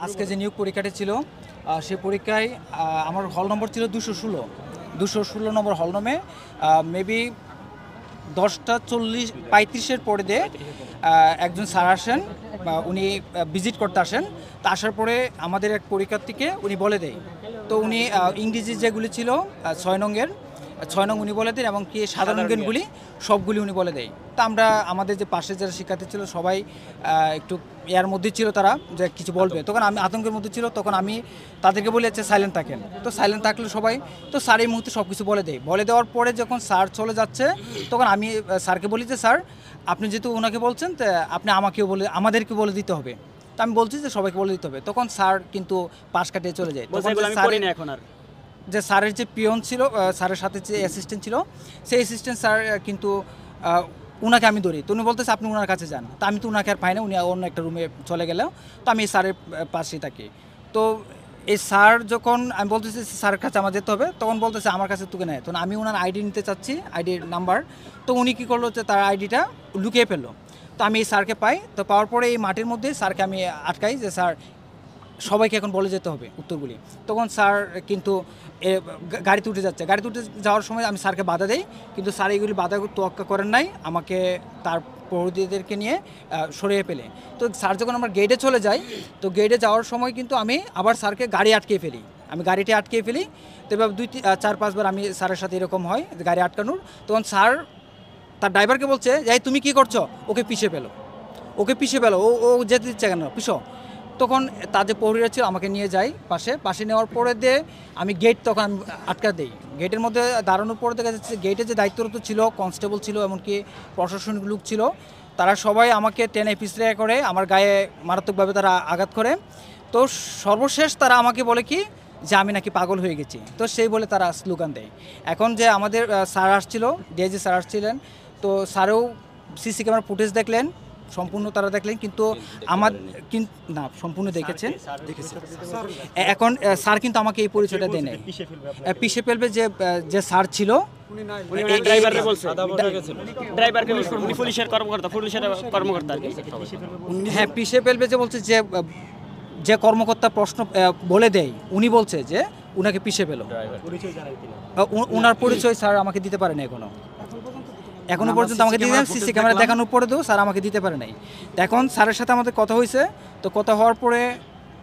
আজকে যে নিয়োগ পরীক্ষাটি ছিল সেই পরীক্ষায় আমার হল নম্বর ছিল 216 নম্বর হল নম্বরে মেবি 10:40-35 পরে দিয়ে একজন স্যার আসেন, উনি ভিজিট করতে আসেন। তা আসার পরে আমাদের এক পরীক্ষার্থীকে উনি বলে দেয়। তো উনি ইংরেজি যেগুলি ছিল 6 নং উনি বলে দেন এবং কি সাধারণ জ্ঞানগুলি সবগুলি উনি বলে দেয়। তো আমরা আমাদের যে পাশে যারা শিক্ষার্থী ছিল সবাই একটু এর মধ্যে ছিল, তারা যে কিছু বলবে, তখন আমি আতঙ্কের মধ্যে ছিল। তখন আমি তাদেরকে বলে যে সাইলেন্ট থাকেন। তো সাইলেন্ট থাকলে সবাই, তো স্যার এই মুহূর্তে সব কিছু বলে দেয়। বলে দেওয়ার পরে যখন স্যার চলে যাচ্ছে তখন আমি স্যারকে বলি যে স্যার আপনি যেহেতু ওনাকে বলছেন তো আপনি আমাদেরকে বলে দিতে হবে। তো আমি বলছি যে সবাইকে বলে দিতে হবে। তখন স্যার কিন্তু পাশ কাটিয়ে চলে যায়। তখন যে স্যারের যে পিয়ন ছিল, স্যারের সাথে যে অ্যাসিস্ট্যান্ট ছিল, সেই অ্যাসিস্ট্যান্ট স্যার কিন্তু ওনাকে আমি ধরি। তো উনি বলতেছে আপনি ওনার কাছে যান। তো আমি তো ওনাকে আর পাই না, উনি অন্য একটা রুমে চলে গেল। তো আমি এই স্যারের পাশেই থাকি। তো এই স্যার যখন আমি বলতেছি স্যারের কাছে আমার যেতে হবে, তখন বলতেছে আমার কাছে তোকে নেয়। তখন আমি ওনার আইডি নিতে চাচ্ছি, আইডির নাম্বার। তো উনি কী করলো যে তার আইডিটা লুকিয়ে ফেললো। তো আমি এই স্যারকে পাই। তো পাওয়ার পরে এই মাটির মধ্যে স্যারকে আমি আটকাই যে স্যার সবাইকে এখন বলে যেতে হবে উত্তরগুলি। তখন স্যার কিন্তু গাড়িতে উঠে যাচ্ছে। গাড়িতে উঠে যাওয়ার সময় আমি স্যারকে বাধা দেই, কিন্তু স্যার এইগুলি বাধা তোয়াক্কা করেন নাই, আমাকে তার প্রহরীদেরকে নিয়ে সরিয়ে ফেলে। তো স্যার যখন আমার গেটে চলে যায়, তো গেটে যাওয়ার সময় কিন্তু আমি আবার স্যারকে গাড়ি আটকিয়ে ফেলি। আমি গাড়িটি আটকিয়ে ফেলি। তো এবার 4-5 বার আমি স্যারের সাথে এরকম হয় গাড়ি আটকানোর। তখন স্যার তার ড্রাইভারকে বলছে যে তুমি কী করছো, ওকে পিছিয়ে পেলো, ও যেতে দিচ্ছে কেন, পিছো। তখন তাদের প্রহরীরা ছিল আমাকে নিয়ে যায় পাশে নেওয়ার পরে দিয়ে আমি গেট তখন আমি আটকা দিই। গেটের মধ্যে দাঁড়ানোর পরে দেখা যাচ্ছে গেটে যে দায়িত্বরত ছিল কনস্টেবল ছিল, এমনকি প্রশাসনিক লোক ছিল, তারা সবাই আমাকে টেনে পিছলে করে আমার গায়ে মারাত্মকভাবে তারা আঘাত করে। তো সর্বশেষ তারা আমাকে বলে কি যে আমি নাকি পাগল হয়ে গেছি। তো সেই বলে তারা স্লোগান দেয়। এখন যে আমাদের স্যার আসছিল, ডিআইজি স্যার আসছিলেন, তো স্যারেও সিসি ক্যামেরা ফুটেজ দেখলেন, সম্পূর্ণ তারা দেখলেন, কিন্তু আমার কিন্তু না সম্পূর্ণ দেখেছেন। এখন স্যার কিন্তু আমাকে এই পরিচয়টা দেয় নাই, পিছিয়ে ফেলবে যে স্যার ছিল। হ্যাঁ, পিছিয়ে ফেলবে যে বলছে যে কর্মকর্তা প্রশ্ন বলে দেয়, উনি বলছে যে উনাকে পিছিয়ে পেল। ওনার পরিচয় স্যার আমাকে দিতে পারে না এখনো পর্যন্ত। আমাকে দিয়ে সিসি ক্যামেরা দেখানোর পরে তো স্যার আমাকে দিতে পারে নাই। তো এখন স্যারের সাথে আমাদের কথা হয়েছে। তো কথা হওয়ার পরে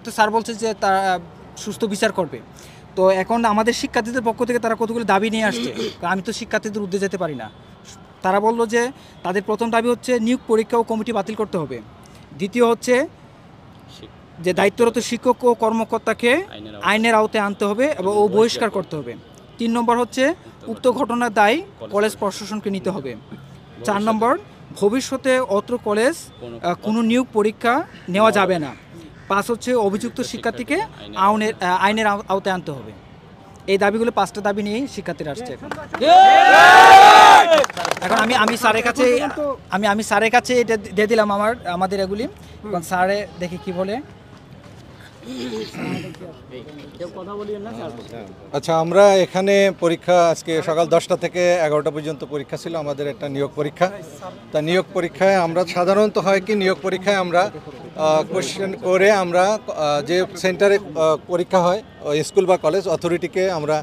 তো স্যার বলছে যে তারা সুস্থ বিচার করবে। তো এখন আমাদের শিক্ষার্থীদের পক্ষ থেকে তারা কতগুলো দাবি নিয়ে আসছে। আমি তো শিক্ষার্থীদের উদ্যোগে যেতে পারি না। তারা বলল যে তাদের প্রথম দাবি হচ্ছে নিয়োগ পরীক্ষা ও কমিটি বাতিল করতে হবে। দ্বিতীয় হচ্ছে যে দায়িত্বরত শিক্ষক ও কর্মকর্তাকে আইনের আওতায় আনতে হবে এবং ও বহিষ্কার করতে হবে। 3 নম্বর হচ্ছে উক্ত ঘটনার দায় কলেজ প্রশাসনকে নিতে হবে। 4 নম্বর ভবিষ্যতে অত্র কলেজ কোনো নিয়োগ পরীক্ষা নেওয়া যাবে না। 5 হচ্ছে অভিযুক্ত শিক্ষার্থীকে আইনের আওতায় আনতে হবে। এই দাবিগুলো 5টা দাবি নিয়েই শিক্ষার্থীরা আসছে। এখন আমি স্যারের কাছে এটা দিয়ে দিলাম আমাদের এগুলি। এখন স্যারে দেখি কি বলে। আচ্ছা, আমরা এখানে পরীক্ষা আজকে সকাল 10টা থেকে 11টা পর্যন্ত পরীক্ষা ছিল আমাদের, একটা নিয়োগ পরীক্ষা। তা নিয়োগ পরীক্ষায় আমরা সাধারণত হয় কি, নিয়োগ পরীক্ষায় আমরা কোশ্চেন করে আমরা যে সেন্টারে পরীক্ষা হয় স্কুল বা কলেজ অথরিটিকে আমরা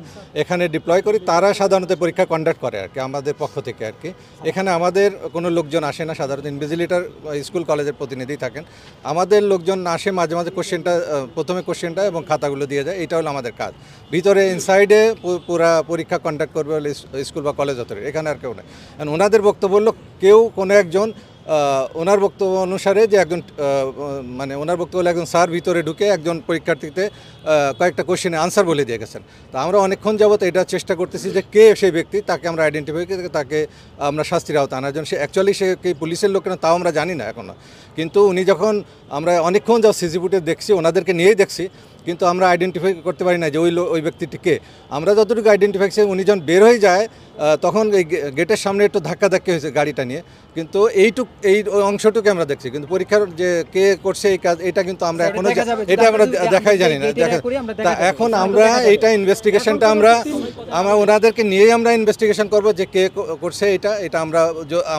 এখানে ডিপ্লয় করি, তারা সাধারণত পরীক্ষা কন্ডাক্ট করে আর কি আমাদের পক্ষ থেকে আর কি। এখানে আমাদের কোনো লোকজন আসে না, সাধারণত ইনভিজিলেটর স্কুল কলেজের প্রতিনিধি থাকেন। আমাদের লোকজন আসে মাঝে মাঝে, প্রথমে কোশ্চেনটা এবং খাতাগুলো দিয়ে যায়, এটা হলো আমাদের কাজ। ভিতরে ইনসাইডে পুরা পরীক্ষা কন্ডাক্ট করবে হলো স্কুল বা কলেজ অথরিটি, এখানে আর কেউ নেই। ওনাদের বক্তব্য হলো কেউ কোনো একজন ওনার বক্তব্য অনুসারে যে একজন ওনার বক্তব্য হলো একজন স্যার ভিতরে ঢুকে একজন পরীক্ষার্থীতে কয়েকটা কোশ্চেনে আনসার বলে দিয়ে গেছেন। তা আমরা অনেকক্ষণ যাবত এটা চেষ্টা করতেছি যে কে সেই ব্যক্তি, তাকে আমরা আইডেন্টিফাই করে তাকে আমরা শাস্তির আওতায় আনার জন্য। সে অ্যাকচুয়ালি সে কি পুলিশের লোক না তাও আমরা জানি না এখনও। কিন্তু উনি যখন আমরা অনেকক্ষণ যাও সিসি ফুটেজ দেখছি, ওনাদেরকে নিয়েই দেখছি, কিন্তু আমরা আইডেন্টিফাই করতে পারি না যে ওই ব্যক্তিটিকে। আমরা যতটুকু আইডেন্টিফাই করছি, উনি যখন বের হয়ে যায় তখন এই গেটের সামনে একটু ধাক্কাধাক্কি হয়েছে গাড়িটা নিয়ে, কিন্তু এই অংশটুকু আমরা দেখছি। কিন্তু পরীক্ষার যে কে করছে এই কাজ, এটা কিন্তু আমরা এখনো এটা আমরা দেখাই জানি না। তা এখন আমরা এইটা ইনভেস্টিগেশনটা আমরা ওনাদেরকে নিয়েই আমরা ইনভেস্টিগেশন করব যে কে করছে এটা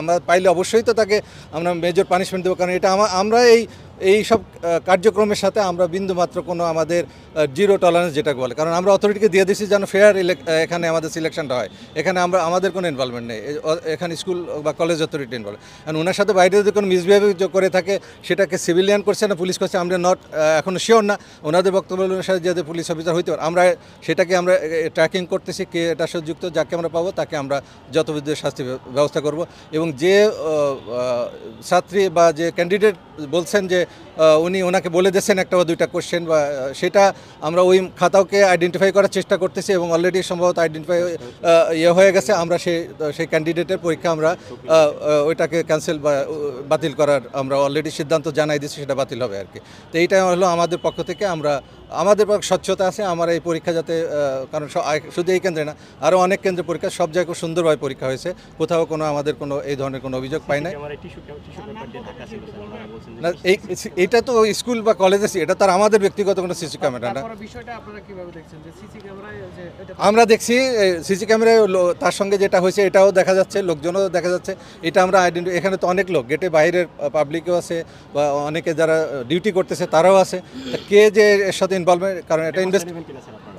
আমরা পাইলে অবশ্যই তো তাকে আমরা মেজর পানিশমেন্ট দেবো, কারণ এটা আমরা এই এই সব কার্যক্রমের সাথে আমরা বিন্দুমাত্র কোনো আমাদের জিরো টলারেন্স যেটা বলে, কারণ আমরা অথরিটিকে দিয়ে দিচ্ছি যেন ফেয়ার এখানে আমাদের সিলেকশনটা হয়। এখানে আমাদের কোনো ইনভলভমেন্ট নেই, এখানে স্কুল বা কলেজ অথরিটি ইনভলভ। আর ওনার সাথে বাইরে যদি কোনো মিসবিহেভিয়ার করে থাকে সেটাকে সিভিলিয়ান করছে না পুলিশ করছে, আমরা এখনও শিওর না। ওনাদের বক্তব্য অনুসারে যাতে পুলিশ অফিসার হইতে পারে, আমরা সেটাকে আমরা ট্র্যাকিং করতেছি কে এটা যুক্ত, যাকে আমরা পাবো তাকে আমরা যথাবিধ শাস্তি ব্যবস্থা করব। এবং যে ছাত্রী বা যে ক্যান্ডিডেট বলছেন যে উনি ওনাকে বলে দিয়েছেন একটা বা দুইটা কোশ্চেন বা সেটা আমরা ওই খাতাওকে আইডেন্টিফাই করার চেষ্টা করতেছি এবং অলরেডি সম্ভবত আইডেন্টিফাই হয়ে গেছে। আমরা সেই ক্যান্ডিডেটের পরীক্ষা আমরা ওইটাকে ক্যান্সেল বা বাতিল করার আমরা অলরেডি সিদ্ধান্ত জানাই দিচ্ছি, সেটা বাতিল হবে আর কি। তো এইটা হলো আমাদের পক্ষ থেকে আমাদের স্বচ্ছতা আছে আমার এই পরীক্ষা যাতে, কারণ শুধু এই কেন্দ্রে না আরও অনেক কেন্দ্রে পরীক্ষা, সব জায়গায় খুব সুন্দরভাবে পরীক্ষা হয়েছে, কোথাও আমাদের কোনো এই ধরনের কোনো অভিযোগ পাই নাই। না এইটা তো স্কুল বা কলেজে, এটা তার আমাদের ব্যক্তিগত কোনো সিসি ক্যামেরা না। আমরা দেখছি সিসি ক্যামেরায় তার সঙ্গে যেটা হয়েছে এটাও দেখা যাচ্ছে, লোকজনও দেখা যাচ্ছে। এটা আমরা এখানে তো অনেক লোক, গেটে বাইরের পাবলিকও আছে বা অনেকে যারা ডিউটি করতেছে তারাও আছে। কে যে এর সাথে ইনভলভমেন্ট, কারণ এটা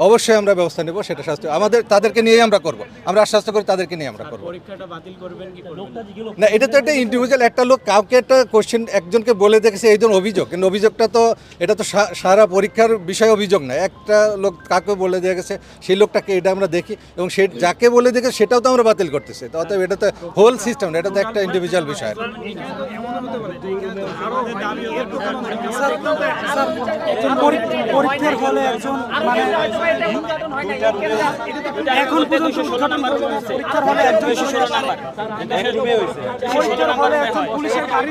অবশ্যই আমরা ব্যবস্থা নেব, সেটা শাস্তি তাদেরকে নিয়েই আমরা করব। আমরা আশ্বস্ত করি তাদেরকে নিয়ে আমরা করব। না, এটা তো একটা ইন্ডিভিজুয়াল একটা লোক কাউকে একটা কোশ্চেন একজনকে বলে দেখেছে এই ধরনের অভিযোগ, কিন্তু অভিযোগটা তো এটা তো সারা পরীক্ষার বিষয়ে অভিযোগ না। একটা লোক কাউকে বলে দিয়ে গেছে, সেই লোকটাকে এটা আমরা দেখি এবং সে যাকে বলে দেখে সেটাও তো আমরা বাতিল করতেছি। তো অতএব এটা তো হোল সিস্টেম, এটা তো একটা ইন্ডিভিজুয়াল বিষয়। পরীক্ষার হলে একজন এখন পর্যন্ত পরীক্ষার হলে একজন পরীক্ষার হলে একজন পুলিশের গাড়ি